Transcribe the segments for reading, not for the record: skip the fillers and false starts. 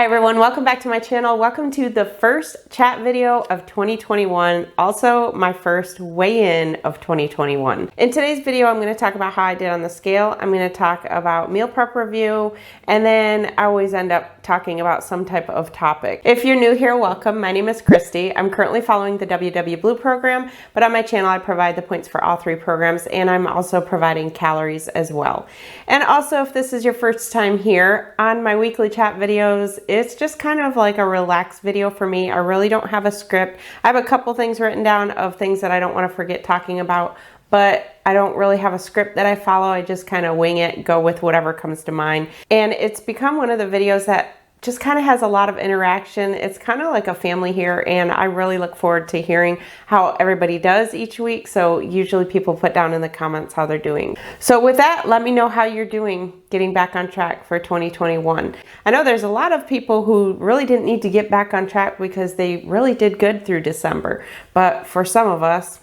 Hi everyone, welcome back to my channel. Welcome to the first chat video of 2021, also my first weigh-in of 2021. In today's video, I'm going to talk about how I did on the scale. I'm going to talk about meal prep review, and then I always end up talking about some type of topic. If you're new here, welcome. My name is Kristi. I'm currently following the WW Blue program, but on my channel I provide the points for all three programs, and I'm also providing calories as well. And also, if this is your first time here, on my weekly chat videos, it's just kind of like a relaxed video for me. I really don't have a script. I have a couple things written down of things that I don't want to forget talking about, but I don't really have a script that I follow. I just kind of wing it, go with whatever comes to mind. And it's become one of the videos that just kind of has a lot of interaction. It's kind of like a family here, and I really look forward to hearing how everybody does each week. So usually people put down in the comments how they're doing. So with that, let me know how you're doing getting back on track for 2021. I know there's a lot of people who really didn't need to get back on track because they really did good through December. But for some of us,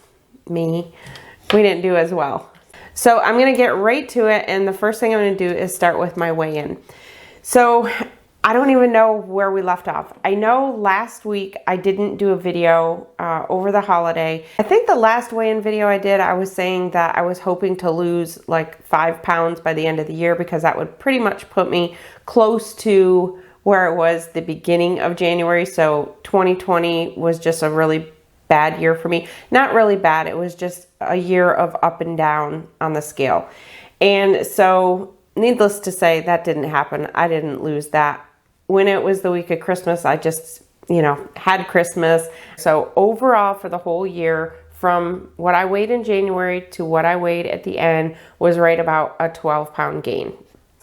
me, we didn't do as well. So I'm gonna get right to it, and the first thing I'm gonna do is start with my weigh-in. So I don't even know where we left off. I know last week I didn't do a video over the holiday. I think the last weigh-in video I did, I was saying that I was hoping to lose like 5 pounds by the end of the year, because that would pretty much put me close to where it was the beginning of January. So 2020 was just a really bad year for me. Not really bad, it was just a year of up and down on the scale. And so needless to say, that didn't happen. I didn't lose that. When it was the week of Christmas, I just, had Christmas. So overall for the whole year, from what I weighed in January to what I weighed at the end, was right about a 12-pound gain.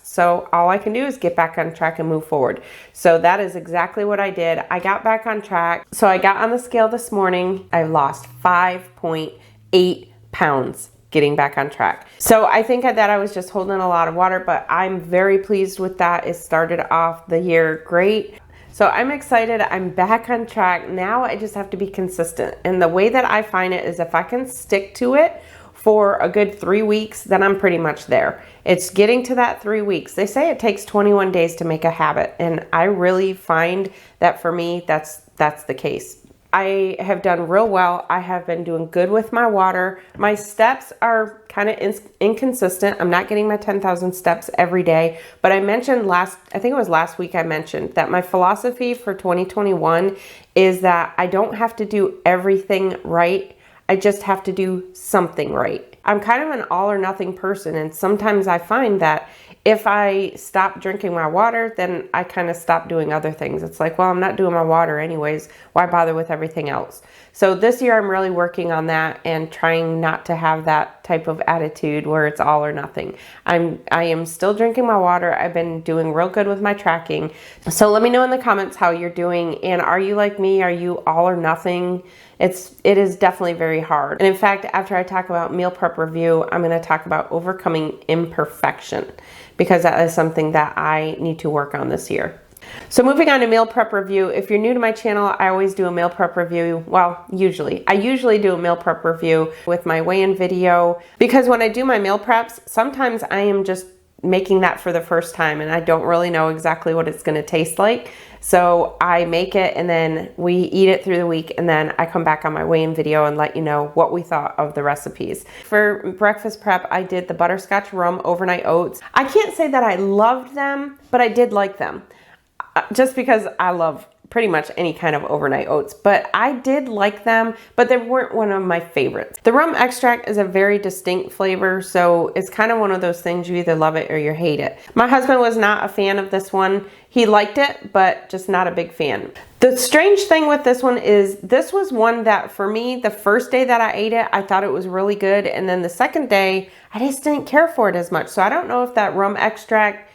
So all I can do is get back on track and move forward. So that is exactly what I did. I got back on track. So I got on the scale this morning. I lost 5.8 pounds. Getting back on track. So I think that I was just holding a lot of water, but I'm very pleased with that. It started off the year great. So I'm excited. I'm back on track. Now I just have to be consistent. And the way that I find it is if I can stick to it for a good 3 weeks, then I'm pretty much there. It's getting to that 3 weeks. They say it takes 21 days to make a habit. And I really find that for me, that's the case. I have done real well. I have been doing good with my water. My steps are kind of inconsistent. I'm not getting my 10,000 steps every day, but I mentioned I think it was last week I mentioned that my philosophy for 2021 is that I don't have to do everything right. I just have to do something right. I'm kind of an all or nothing person, and sometimes I find that if I stop drinking my water, then I kind of stop doing other things. It's like, well, I'm not doing my water anyways. Why bother with everything else? So this year I'm really working on that and trying not to have that type of attitude where it's all or nothing. I am still drinking my water. I've been doing real good with my tracking. So let me know in the comments how you're doing, and are you like me? Are you all or nothing? It is definitely very hard. And in fact, after I talk about meal prep review, I'm going to talk about overcoming imperfection, because that is something that I need to work on this year. So moving on to meal prep review. If you're new to my channel, I always do a meal prep review. Well, I usually do a meal prep review with my weigh-in video, because when I do my meal preps, sometimes I am just making that for the first time and I don't really know exactly what it's going to taste like. So I make it and then we eat it through the week, and then I come back on my weigh-in video and let you know what we thought of the recipes. For breakfast prep, I did the butterscotch rum overnight oats. I can't say that I loved them, but I did like them. Just because I love pretty much any kind of overnight oats, but I did like them, but they weren't one of my favorites. The rum extract is a very distinct flavor, so it's kind of one of those things you either love it or you hate it. My husband was not a fan of this one. He liked it, but just not a big fan. The strange thing with this one is this was one that for me, the first day that I ate it, I thought it was really good, and then the second day, I just didn't care for it as much. So I don't know if that rum extract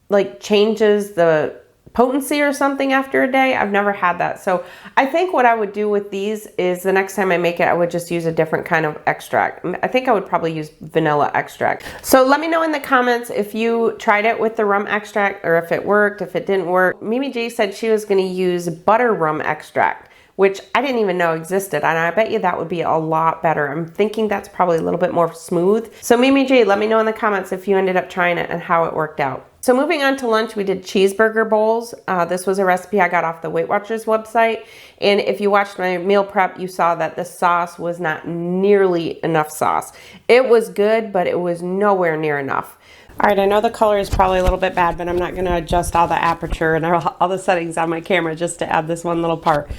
like changes the potency or something after a day. I've never had that. So I think what I would do with these is the next time I make it, I would just use a different kind of extract. I think I would probably use vanilla extract. So let me know in the comments if you tried it with the rum extract or if it worked, if it didn't work. Mimi G said she was going to use butter rum extract, which I didn't even know existed. And I bet you that would be a lot better. I'm thinking that's probably a little bit more smooth. So Mimi G, let me know in the comments if you ended up trying it and how it worked out. So moving on to lunch, we did cheeseburger bowls. This was a recipe I got off the Weight Watchers website. And if you watched my meal prep, you saw that the sauce was not nearly enough sauce. It was good, but it was nowhere near enough. All right, I know the color is probably a little bit bad, but I'm not gonna adjust all the aperture and all the settings on my camera just to add this one little part.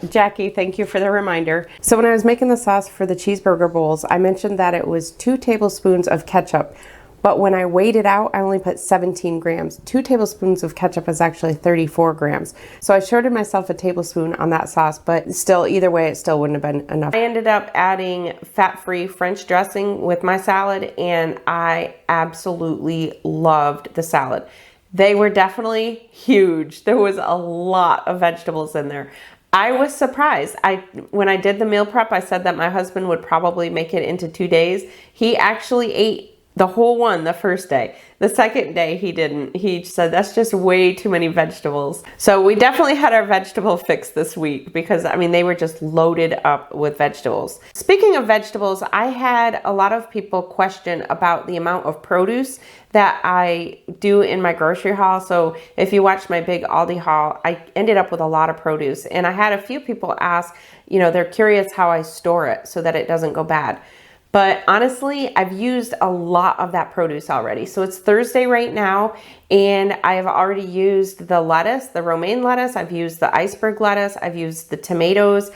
Jackie, thank you for the reminder. So when I was making the sauce for the cheeseburger bowls, I mentioned that it was 2 tablespoons of ketchup. But when I weighed it out, I only put 17 grams. 2 tablespoons of ketchup is actually 34 grams. So I shorted myself a tablespoon on that sauce, but still, either way, it still wouldn't have been enough. I ended up adding fat-free French dressing with my salad, and I absolutely loved the salad. They were definitely huge. There was a lot of vegetables in there. I was surprised. When I did the meal prep, I said that my husband would probably make it into 2 days. He actually ate the whole one the first day. The second day he didn't. He said that's just way too many vegetables. So we definitely had our vegetable fix this week because I mean they were just loaded up with vegetables. Speaking of vegetables, I had a lot of people question about the amount of produce that I do in my grocery haul. So if you watch my big Aldi haul, I ended up with a lot of produce. And I had a few people ask, you know, they're curious how I store it so that it doesn't go bad. But honestly, I've used a lot of that produce already. So it's Thursday right now, and I've already used the lettuce, the romaine lettuce. I've used the iceberg lettuce. I've used the tomatoes.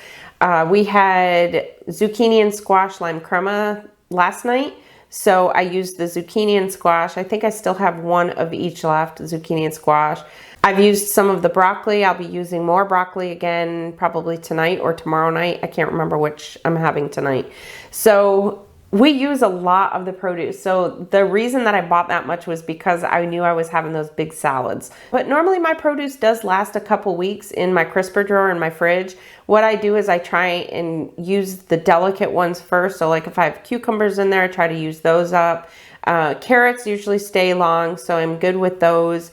We had zucchini and squash lime crema last night. So I used the zucchini and squash. I think I still have one of each left, zucchini and squash. I've used some of the broccoli. I'll be using more broccoli again, probably tonight or tomorrow night. I can't remember which I'm having tonight. So we use a lot of the produce. So the reason that I bought that much was because I knew I was having those big salads. But normally my produce does last a couple weeks in my crisper drawer in my fridge. What I do is I try and use the delicate ones first. So like if I have cucumbers in there, I try to use those up. Carrots usually stay long, so I'm good with those.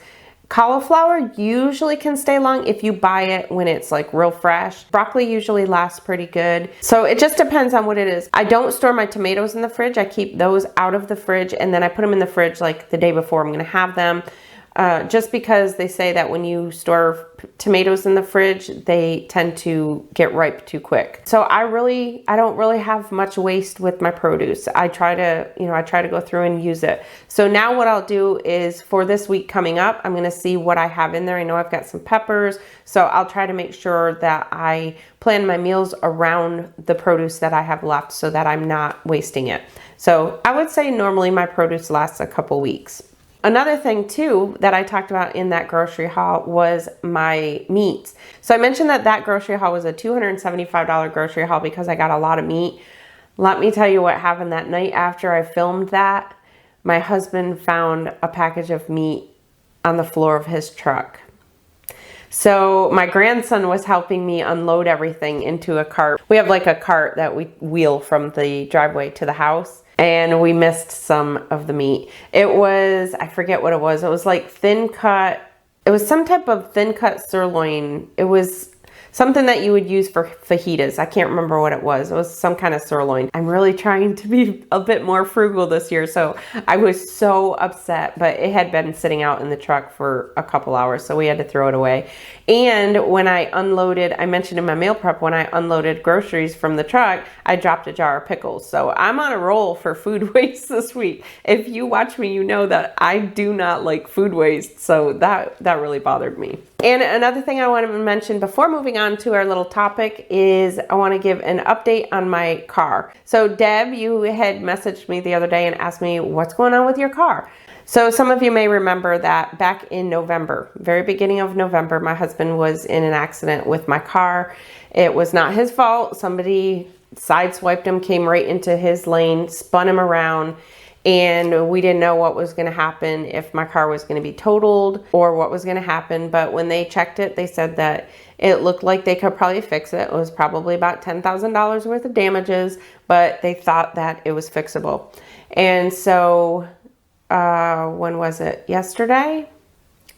Cauliflower usually can stay long if you buy it when it's like real fresh. Broccoli usually lasts pretty good. So it just depends on what it is. I don't store my tomatoes in the fridge. I keep those out of the fridge and then I put them in the fridge like the day before I'm gonna have them. Just because they say that when you store tomatoes in the fridge, they tend to get ripe too quick. So I don't really have much waste with my produce. I try to go through and use it. So now what I'll do is for this week coming up, I'm going to see what I have in there. I know I've got some peppers, so I'll try to make sure that I plan my meals around the produce that I have left so that I'm not wasting it. So I would say normally my produce lasts a couple weeks. Another thing too that I talked about in that grocery haul was my meats. So I mentioned that grocery haul was a $275 grocery haul because I got a lot of meat. Let me tell you what happened that night after I filmed that. My husband found a package of meat on the floor of his truck. So my grandson was helping me unload everything into a cart. We have like a cart that we wheel from the driveway to the house. And we missed some of the meat. It was, I forget what it was. It was like thin cut. It was some type of thin cut sirloin. It was something that you would use for fajitas. I can't remember what it was. It was some kind of sirloin. I'm really trying to be a bit more frugal this year, so I was so upset, but it had been sitting out in the truck for a couple hours, so we had to throw it away. And when I unloaded, I mentioned in my meal prep, when I unloaded groceries from the truck, I dropped a jar of pickles. So I'm on a roll for food waste this week. If you watch me, you know that I do not like food waste, so that really bothered me. And another thing I want to mention before moving on to our little topic is I want to give an update on my car. So Deb, you had messaged me the other day and asked me what's going on with your car. So some of you may remember that back in November, very beginning of November, my husband was in an accident with my car. It was not his fault. Somebody sideswiped him, came right into his lane, spun him around. And we didn't know what was going to happen, if my car was going to be totaled or what was going to happen. But when they checked it, they said that it looked like they could probably fix it. It was probably about $10,000 worth of damages, but they thought that it was fixable. And so when was it? Yesterday?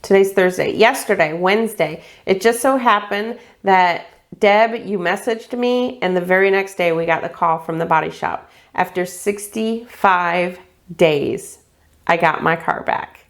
Today's Thursday. Yesterday, Wednesday, it just so happened that Deb, you messaged me, and the very next day we got the call from the body shop. After 65 days, I got my car back.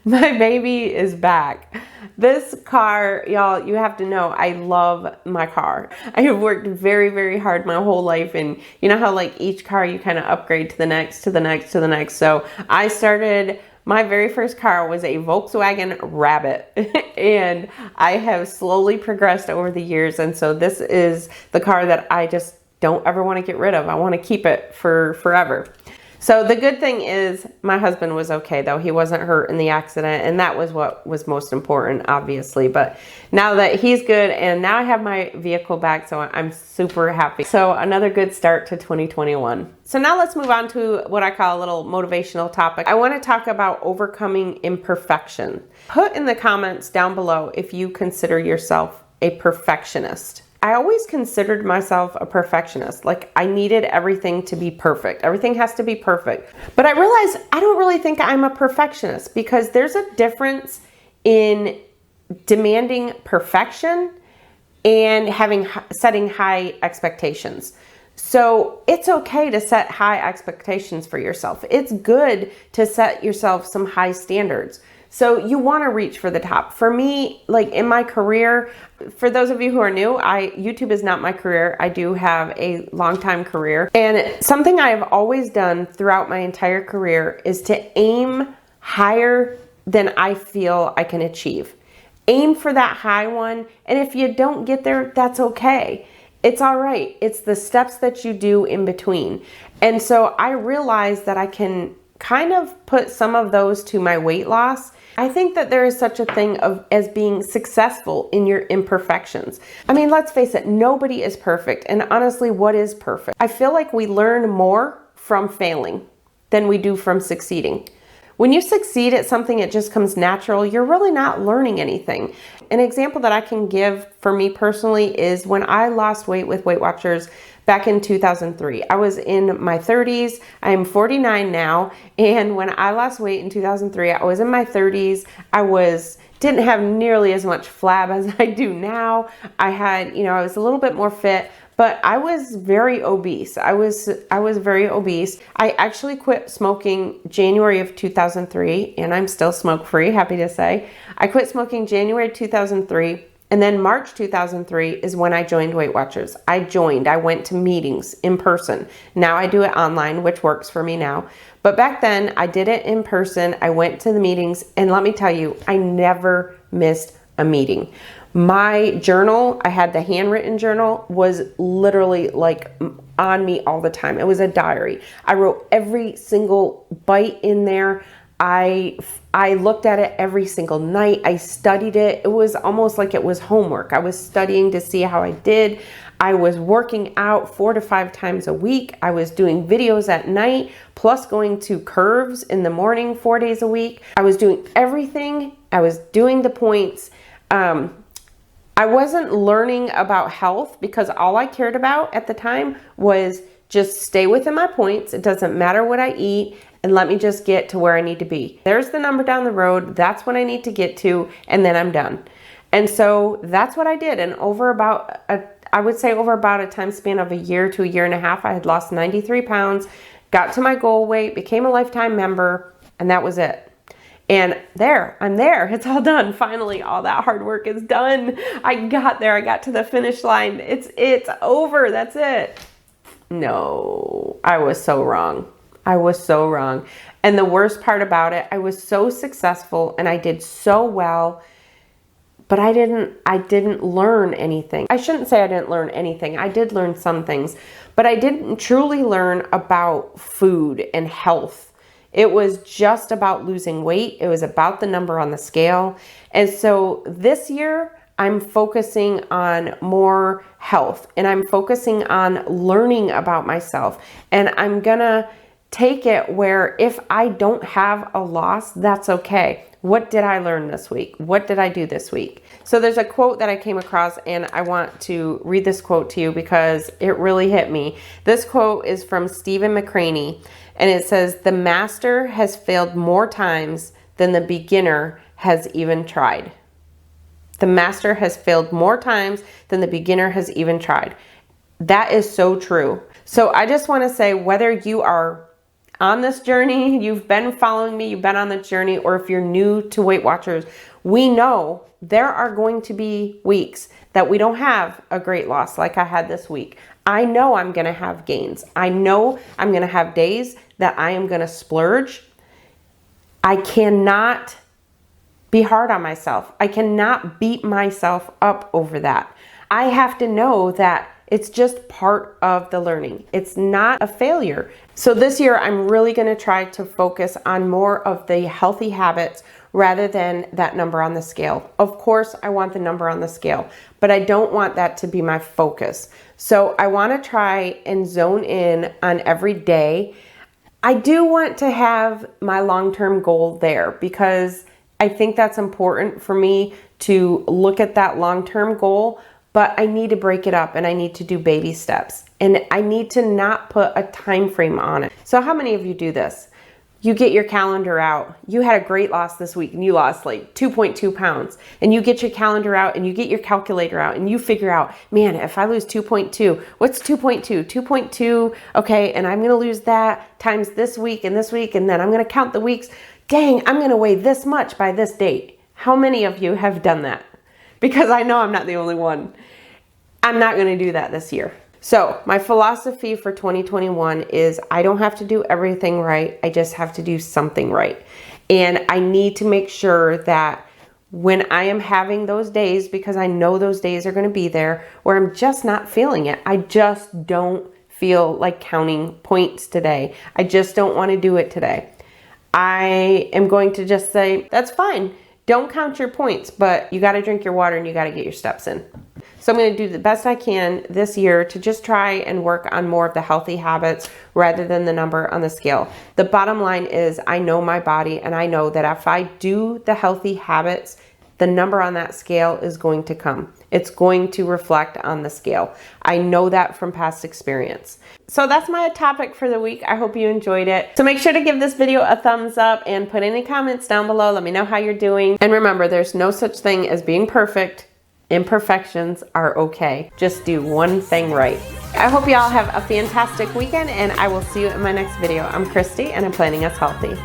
My baby is back. This car, y'all, you have to know, I love my car. I have worked very, very hard my whole life, and you know how like each car you kind of upgrade to the next, to the next, to the next. So I started, my very first car was a Volkswagen Rabbit, and I have slowly progressed over the years, and so this is the car that I just don't ever want to get rid of. I want to keep it for forever. So the good thing is my husband was okay though. He wasn't hurt in the accident, and that was what was most important, obviously. But now that he's good, and now I have my vehicle back, so I'm super happy. So another good start to 2021. So now let's move on to what I call a little motivational topic. I want to talk about overcoming imperfection. Put in the comments down below if you consider yourself a perfectionist. I always considered myself a perfectionist. Like I needed everything to be perfect. Everything has to be perfect. But I realized I don't really think I'm a perfectionist, because there's a difference in demanding perfection and setting high expectations. So it's okay to set high expectations for yourself. It's good to set yourself some high standards. So you want to reach for the top. For me, like in my career, for those of you who are new, YouTube is not my career. I do have a long-time career. And something I have always done throughout my entire career is to aim higher than I feel I can achieve. Aim for that high one. And if you don't get there, that's okay. It's all right. It's the steps that you do in between. And so I realized that I can kind of put some of those to my weight loss. I think that there is such a thing as being successful in your imperfections. I mean, let's face it, nobody is perfect. And honestly, what is perfect? I feel like we learn more from failing than we do from succeeding. When you succeed at something, it just comes natural. You're really not learning anything. An example that I can give for me personally is when I lost weight with Weight Watchers back in 2003. I was in my 30s. I'm 49 now. And when I lost weight in 2003, I was in my 30s. Didn't have nearly as much flab as I do now. I was a little bit more fit, but I was very obese. I was very obese. I actually quit smoking January of 2003, and I'm still smoke-free, happy to say. I quit smoking January 2003, and then March 2003 is when I joined Weight Watchers. I went to meetings in person. Now I do it online, which works for me now. But back then I did it in person. I went to the meetings, and let me tell you, I never missed a meeting. My journal, I had the handwritten journal, was literally like on me all the time. It was a diary. I wrote every single bite in there. I looked at it every single night. I studied it. It was almost like it was homework. I was studying to see how I did. I was working out 4 to 5 times a week. I was doing videos at night, plus going to curves in the morning 4 days a week. I was doing everything. I was doing the points. I wasn't learning about health because all I cared about at the time was just stay within my points. It doesn't matter what I eat, and let me just get to where I need to be. There's the number down the road. That's what I need to get to, and then I'm done. And so that's what I did. And over about a time span of a year to a year and a half, I had lost 93 pounds, got to my goal weight, became a lifetime member, and that was it. And I'm there. It's all done. Finally, all that hard work is done. I got there. I got to the finish line. It's over. That's it. No, I was so wrong. I was so wrong. And the worst part about it, I was so successful and I did so well, but I didn't learn anything. I shouldn't say I didn't learn anything. I did learn some things, but I didn't truly learn about food and health. It was just about losing weight. It was about the number on the scale. And so this year, I'm focusing on more health, and I'm focusing on learning about myself. And I'm gonna take it where if I don't have a loss, that's okay. What did I learn this week? What did I do this week? So there's a quote that I came across, and I want to read this quote to you because it really hit me. This quote is from Stephen McCraney, and it says, "The master has failed more times than the beginner has even tried." The master has failed more times than the beginner has even tried. That is so true. So I just want to say, whether you are on this journey, you've been following me, you've been on this journey, or if you're new to Weight Watchers, we know there are going to be weeks that we don't have a great loss like I had this week. I know I'm going to have gains. I know I'm going to have days that I am going to splurge. I cannot be hard on myself. I cannot beat myself up over that. I have to know that it's just part of the learning. It's not a failure. So this year, I'm really going to try to focus on more of the healthy habits rather than that number on the scale. Of course, I want the number on the scale, but I don't want that to be my focus. So I want to try and zone in on every day. I do want to have my long-term goal there because I think that's important for me to look at that long-term goal, but I need to break it up and I need to do baby steps and I need to not put a time frame on it. So how many of you do this? You get your calendar out. You had a great loss this week and you lost like 2.2 pounds, and you get your calendar out and you get your calculator out and you figure out, man, if I lose 2.2, what's 2.2? 2.2, okay, and I'm gonna lose that times this week, and then I'm gonna count the weeks. Dang, I'm gonna weigh this much by this date. How many of you have done that? Because I know I'm not the only one. I'm not gonna do that this year. So my philosophy for 2021 is I don't have to do everything right. I just have to do something right. And I need to make sure that when I am having those days, because I know those days are gonna be there, where I'm just not feeling it. I just don't feel like counting points today. I just don't wanna do it today. I am going to just say, that's fine. Don't count your points, but you got to drink your water and you got to get your steps in. So I'm going to do the best I can this year to just try and work on more of the healthy habits rather than the number on the scale. The bottom line is I know my body, and I know that if I do the healthy habits, the number on that scale is going to come. It's going to reflect on the scale. I know that from past experience. So that's my topic for the week. I hope you enjoyed it. So make sure to give this video a thumbs up and put any comments down below. Let me know how you're doing. And remember, there's no such thing as being perfect. Imperfections are okay. Just do one thing right. I hope you all have a fantastic weekend, and I will see you in my next video. I'm Kristi, and I'm Planning Us Healthy.